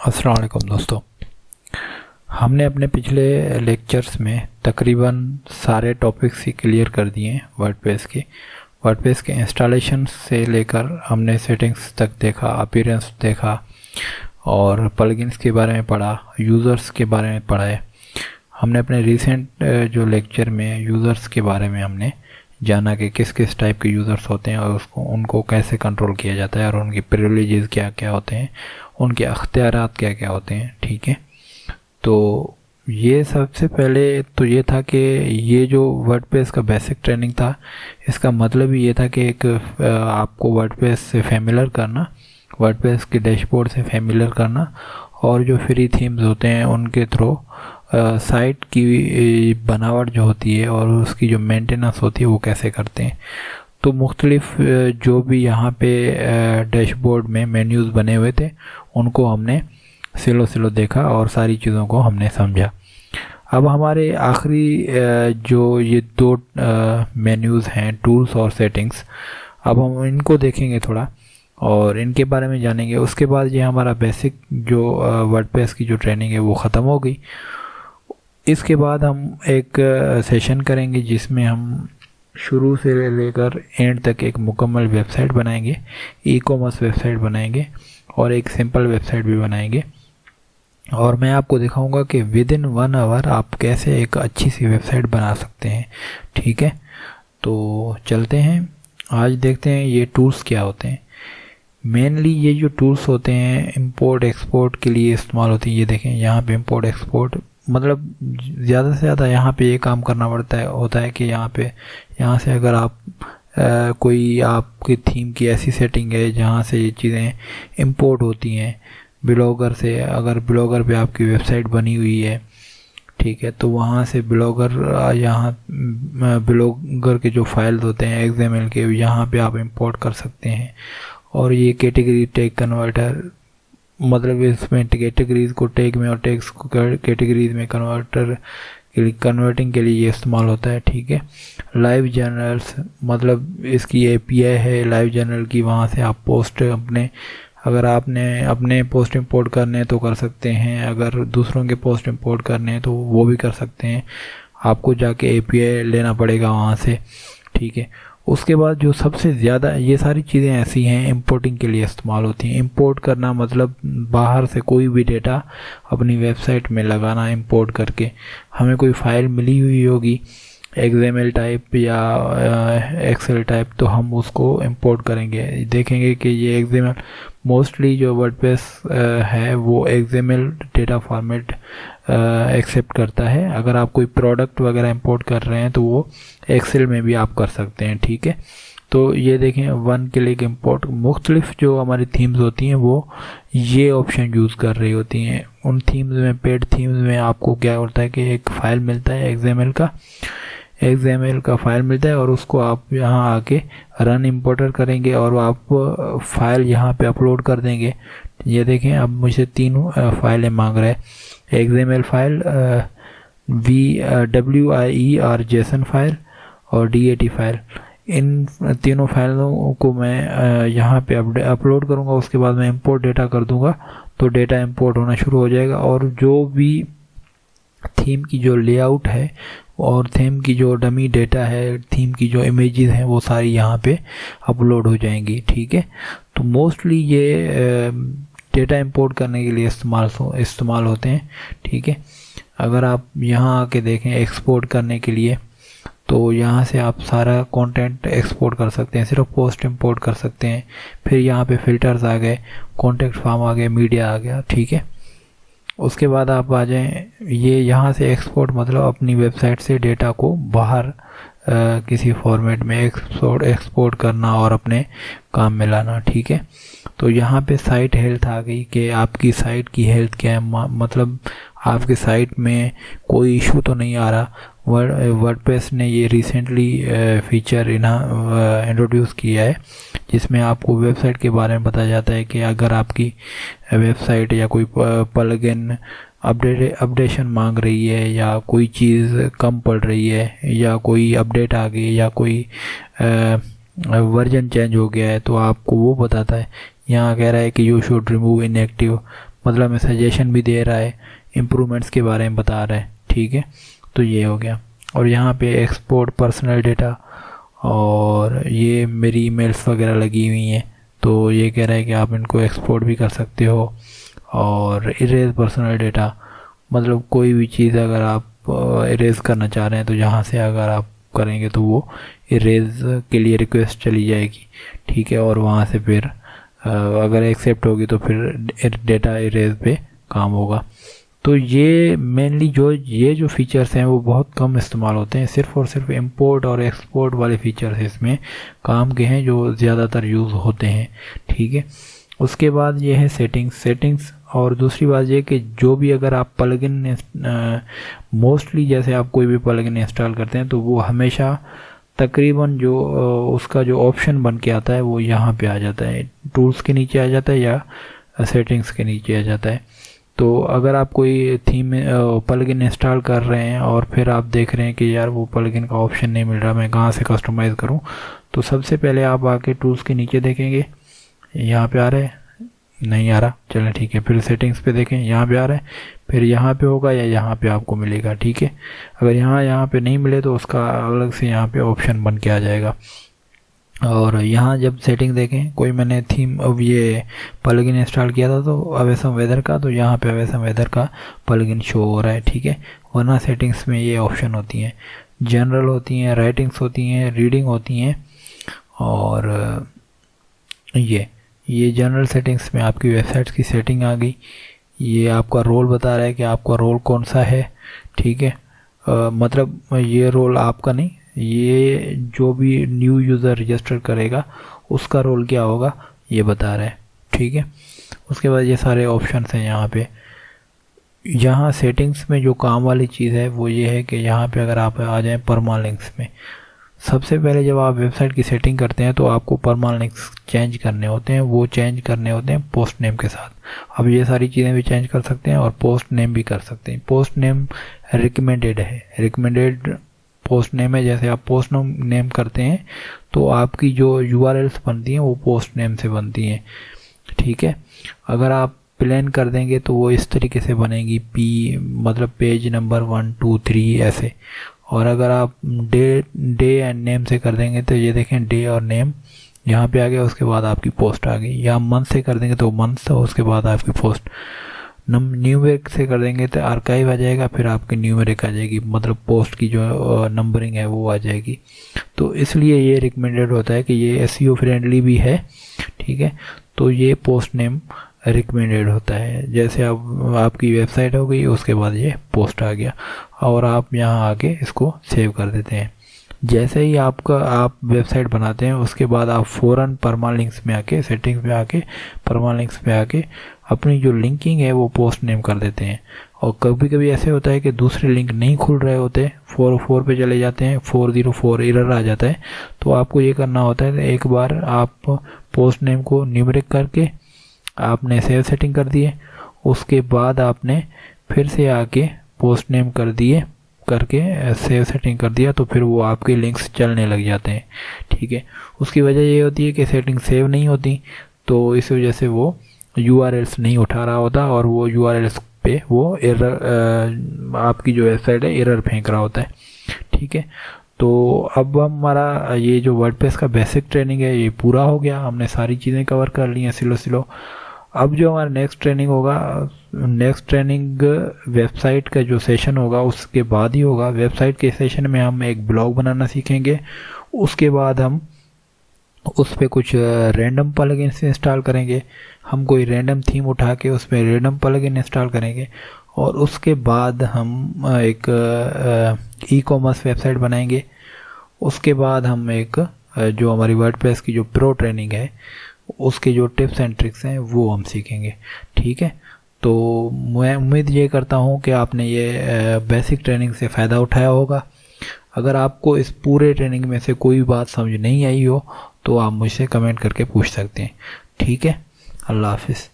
अस्सलाम वालेकुम दोस्तों, हमने अपने पिछले लेक्चर्स में तकरीबन सारे टॉपिक्स ही क्लियर कर दिए हैं वर्डप्रेस के इंस्टॉलेशन से लेकर हमने सेटिंग्स तक देखा, अपीयरेंस देखा और प्लगइन्स के बारे में पढ़ा, यूज़र्स के बारे में पढ़ा है। हमने अपने रिसेंट जो लेक्चर में यूज़र्स के बारे में हमने जाना कि किस किस टाइप के यूज़र्स होते हैं और उनको कैसे कंट्रोल किया जाता है और उनके प्रिविलेजेस क्या क्या होते हैं, उनके अख्तियारात क्या क्या होते हैं। ठीक है, तो ये सबसे पहले तो ये था कि ये जो वर्डप्रेस का बेसिक ट्रेनिंग था, इसका मतलब ही ये था कि एक आपको वर्डप्रेस से फैमिलियर करना, वर्डप्रेस के डैशबोर्ड से फैमिलियर करना और जो फ्री थीम्स होते हैं उनके थ्रू साइट की बनावट जो होती है और उसकी जो मेंटेनेंस होती है वो कैसे करते हैं। तो मुख्तलिफ जो भी यहाँ पे डैशबोर्ड में मेन्यूज़ बने हुए थे उनको हमने सिलो देखा और सारी चीज़ों को हमने समझा। अब हमारे आखिरी जो ये दो मेन्यूज़ हैं, टूल्स और सेटिंग्स, अब हम इनको देखेंगे थोड़ा और इनके बारे में जानेंगे। उसके बाद ये हमारा बेसिक जो वर्डप्रेस की जो ट्रेनिंग है वो ख़त्म हो गई। इसके बाद हम एक सेशन करेंगे जिसमें हम शुरू से लेकर एंड तक एक मुकम्मल वेबसाइट बनाएंगे, ई-कॉमर्स वेबसाइट बनाएंगे और एक सिंपल वेबसाइट भी बनाएंगे और मैं आपको दिखाऊंगा कि विद इन 1 आवर आप कैसे एक अच्छी सी वेबसाइट बना सकते हैं। ठीक है, तो चलते हैं, आज देखते हैं ये टूल्स क्या होते हैं। मेनली ये जो टूल्स होते हैं इंपोर्ट एक्सपोर्ट के लिए इस्तेमाल होती है। ये देखें यहाँ पे इंपोर्ट एक्सपोर्ट, मतलब ज़्यादा से ज़्यादा यहाँ पे ये काम करना पड़ता है होता है कि यहाँ से अगर आप कोई आपकी थीम की ऐसी सेटिंग है जहाँ से ये चीज़ें इंपोर्ट होती हैं ब्लॉगर से, अगर ब्लॉगर पे आपकी वेबसाइट बनी हुई है, ठीक है, तो वहाँ से यहाँ ब्लॉगर के जो फाइल्स होते हैं XML के, यहाँ पे आप इंपोर्ट कर सकते हैं। और ये कैटेगरी टैग कन्वर्टर, मतलब इसमें कैटेगरीज को टैग में और टैग्स को कैटेगरीज में कन्वर्टिंग के लिए ये इस्तेमाल होता है। ठीक है, लाइव जर्नल्स, मतलब इसकी API है लाइव जर्नल की, वहाँ से आप पोस्ट अगर आपने अपने पोस्ट इंपोर्ट करने हैं तो कर सकते हैं, अगर दूसरों के पोस्ट इंपोर्ट करने हैं तो वो भी कर सकते हैं, आपको जाके API लेना पड़ेगा वहाँ से। ठीक है, उसके बाद जो सबसे ज़्यादा ये सारी चीज़ें ऐसी हैं इंपोर्टिंग के लिए इस्तेमाल होती हैं। इंपोर्ट करना मतलब बाहर से कोई भी डेटा अपनी वेबसाइट में लगाना, इंपोर्ट करके हमें कोई फाइल मिली हुई होगी XML टाइप या Excel टाइप, तो हम उसको इंपोर्ट करेंगे। देखेंगे कि ये XML मोस्टली जो वर्डप्रेस है वो XML डेटा फॉर्मेट एक्सेप्ट करता है। अगर आप कोई प्रोडक्ट वगैरह इंपोर्ट कर रहे हैं तो वो Excel में भी आप कर सकते हैं। ठीक है, तो ये देखें 1 क्लिक इंपोर्ट, मुख्तलिफ जो हमारी थीम्स होती हैं वो ये ऑप्शन यूज़ कर रही होती हैं। उन थीम्स में, पेड थीम्स में आपको क्या होता है कि एक फ़ाइल मिलता है XML का फाइल मिलता है और उसको आप यहाँ आके रन इंपोर्टर करेंगे और आप फाइल यहाँ पे अपलोड कर देंगे। ये देखें अब मुझे 3 फाइलें मांग रहा है, XML फाइल, WIE और JSON फाइल और DAT फाइल। इन तीनों फाइलों को मैं यहाँ पे अपलोड करूँगा, उसके बाद मैं इंपोर्ट डेटा कर दूँगा तो डेटा इंपोर्ट होना शुरू हो जाएगा और जो भी थीम की जो लेआउट है और थीम की जो डमी डेटा है, थीम की जो इमेजेस हैं वो सारी यहाँ पे अपलोड हो जाएंगी। ठीक है, तो मोस्टली ये डेटा इंपोर्ट करने के लिए इस्तेमाल होते हैं। ठीक है, अगर आप यहाँ आके देखें एक्सपोर्ट करने के लिए तो यहाँ से आप सारा कंटेंट एक्सपोर्ट कर सकते हैं, सिर्फ पोस्ट इंपोर्ट कर सकते हैं। फिर यहाँ पे फिल्टर्स आ गए, कॉन्टेक्ट फॉर्म आ गए, मीडिया आ गया। ठीक है, उसके बाद आप आ जाएं, ये यहाँ से एक्सपोर्ट मतलब अपनी वेबसाइट से डेटा को बाहर किसी फॉर्मेट में एक्सपोर्ट करना और अपने काम में लाना। ठीक है, तो यहाँ पे साइट हेल्थ आ गई कि आपकी साइट की हेल्थ क्या है, मतलब आपकी साइट में कोई इशू तो नहीं आ रहा। वर्डप्रेस ने ये रिसेंटली फीचर इंट्रोड्यूस किया है जिसमें आपको वेबसाइट के बारे में बताया जाता है कि अगर आपकी वेबसाइट या कोई प्लगइन अपडेशन मांग रही है या कोई चीज़ कम पड़ रही है या कोई अपडेट आ गई या कोई वर्जन चेंज हो गया है तो आपको वो बताता है। यहाँ कह रहा है कि यू शुड रिमूव इनएक्टिव, मतलब हमें सजेशन भी दे रहा है, इम्प्रूवमेंट्स के बारे में बता रहा है। ठीक है, तो ये हो गया। और यहाँ पे एक्सपोर्ट पर्सनल डेटा, और ये मेरी ईमेल्स वगैरह लगी हुई हैं, तो ये कह रहा है कि आप इनको एक्सपोर्ट भी कर सकते हो। और इरेज पर्सनल डेटा, मतलब कोई भी चीज़ अगर आप इरेज करना चाह रहे हैं तो यहाँ से अगर आप करेंगे तो वो इरेज के लिए रिक्वेस्ट चली जाएगी। ठीक है, और वहाँ से फिर अगर एक्सेप्ट होगी तो फिर डेटा इरेज पे काम होगा। तो ये मेनली ये जो फीचर्स हैं वो बहुत कम इस्तेमाल होते हैं, सिर्फ और सिर्फ इंपोर्ट और एक्सपोर्ट वाले फीचर्स इसमें काम के हैं जो ज़्यादातर यूज़ होते हैं। ठीक है, उसके बाद ये है सेटिंग्स। और दूसरी बात ये कि जो भी अगर आप प्लगइन मोस्टली जैसे आप कोई भी प्लगइन इंस्टॉल करते हैं तो वो हमेशा तकरीबन जो उसका जो ऑप्शन बन के आता है वो यहाँ पे आ जाता है, टूल्स के नीचे आ जाता है या सेटिंग्स के नीचे आ जाता है। तो अगर आप कोई थीम प्लगइन इंस्टॉल कर रहे हैं और फिर आप देख रहे हैं कि यार वो प्लगइन का ऑप्शन नहीं मिल रहा, मैं कहाँ से कस्टमाइज़ करूँ, तो सबसे पहले आप आके टूल्स के नीचे देखेंगे, यहाँ पे आ रहा है, नहीं आ रहा, चलें ठीक है, फिर सेटिंग्स पे देखें, यहाँ पे आ रहा है, फिर यहाँ पे होगा या यहाँ पे आपको मिलेगा। ठीक है, अगर यहाँ पे नहीं मिले तो उसका अलग से यहाँ पे ऑप्शन बन के आ जाएगा। और यहाँ जब सेटिंग देखें, कोई मैंने थीम अब ये प्लगइन इंस्टॉल किया था तो अवेसम वेदर का, तो यहाँ पे अवेसम वेदर का प्लगइन शो हो रहा है। ठीक है, वरना सेटिंग्स में ये ऑप्शन होती हैं, जनरल होती हैं, राइटिंग्स होती हैं, रीडिंग होती हैं। और ये जनरल सेटिंग्स में आपकी वेबसाइट की सेटिंग आ गई। ये आपका रोल बता रहा है कि आपका रोल कौन सा है। ठीक है, मतलब ये रोल आपका नहीं, ये जो भी न्यू यूज़र रजिस्टर करेगा उसका रोल क्या होगा ये बता रहा है। ठीक है, उसके बाद ये सारे ऑप्शंस हैं यहाँ पे। यहाँ सेटिंग्स में जो काम वाली चीज़ है वो ये है कि यहाँ पे अगर आप आ जाएं परमालिंक्स में, सबसे पहले जब आप वेबसाइट की सेटिंग करते हैं तो आपको परमालिंक्स चेंज करने होते हैं, वो चेंज करने होते हैं पोस्ट नेम के साथ। अब ये सारी चीज़ें भी चेंज कर सकते हैं और पोस्ट नेम भी कर सकते हैं। पोस्ट नेम रिकमेंडेड है, रिकमेंडेड पोस्ट नेम है। जैसे आप पोस्ट नेम करते हैं तो आपकी जो URLs बनती हैं वो पोस्ट नेम से बनती हैं। ठीक है, अगर आप प्लान कर देंगे तो वो इस तरीके से बनेगी, मतलब पेज नंबर 1 2 3 ऐसे। और अगर आप डे एंड नेम से कर देंगे तो ये देखें डे और नेम यहाँ पे आ गया, उसके बाद आपकी पोस्ट आ गई। या मंथ से कर देंगे तो मंथ, उसके बाद आपकी पोस्ट। न्यूमेरिक से कर देंगे तो आर्काइव आ जाएगा, फिर आपकी न्यूमेरिक आ जाएगी, मतलब पोस्ट की जो नंबरिंग है वो आ जाएगी। तो इसलिए ये रिकमेंडेड होता है कि ये SEO फ्रेंडली भी है। ठीक है, तो ये पोस्ट नेम रिकमेंडेड होता है। जैसे अब आपकी वेबसाइट हो गई, उसके बाद ये पोस्ट आ गया और आप यहाँ आके इसको सेव कर देते हैं। जैसे ही आप वेबसाइट बनाते हैं उसके बाद आप फ़ौरन परमालिंक्स में आके, सेटिंग्स में आके, परमालिंक्स में आके अपनी जो लिंकिंग है वो पोस्ट नेम कर देते हैं। और कभी कभी ऐसे होता है कि दूसरे लिंक नहीं खुल रहे होते, 404 पे चले जाते हैं, 404 एरर आ जाता है। तो आपको ये करना होता है, एक बार आप पोस्ट नेम को न्यूमेरिक करके आपने सेव सेटिंग कर दिए, उसके बाद आपने फिर से आके पोस्ट नेम करके सेव सेटिंग कर दिया, तो फिर वो आपके लिंक्स चलने लग जाते हैं। ठीक है, उसकी वजह ये होती है कि सेटिंग सेव नहीं होती, तो इस वजह से वो URLs नहीं उठा रहा होता और वो URLs पे वो एरर, आपकी जो वेबसाइट है एरर फेंक रहा होता है। ठीक है, तो अब हमारा ये जो वर्डप्रेस का बेसिक ट्रेनिंग है ये पूरा हो गया, हमने सारी चीज़ें कवर कर ली हैं स्लो। अब जो हमारा नेक्स्ट ट्रेनिंग होगा, नेक्स्ट ट्रेनिंग वेबसाइट का जो सेशन होगा उसके बाद ही होगा। वेबसाइट के सेशन में हम एक ब्लॉग बनाना सीखेंगे, उसके बाद हम उस पर कुछ रैंडम प्लगइन्स इंस्टॉल करेंगे। हम कोई रैंडम थीम उठा के उस पर रैंडम प्लगइन इंस्टॉल करेंगे और उसके बाद हम एक ई-कॉमर्स वेबसाइट बनाएंगे। उसके बाद हम एक जो हमारी वर्डप्रेस की जो प्रो ट्रेनिंग है उसके जो टिप्स एंड ट्रिक्स हैं वो हम सीखेंगे। ठीक है, तो मैं उम्मीद ये करता हूँ कि आपने ये बेसिक ट्रेनिंग से फ़ायदा उठाया होगा। अगर आपको इस पूरे ट्रेनिंग में से कोई बात समझ नहीं आई हो तो आप मुझसे कमेंट करके पूछ सकते हैं। ठीक है, अल्लाह हाफिज़।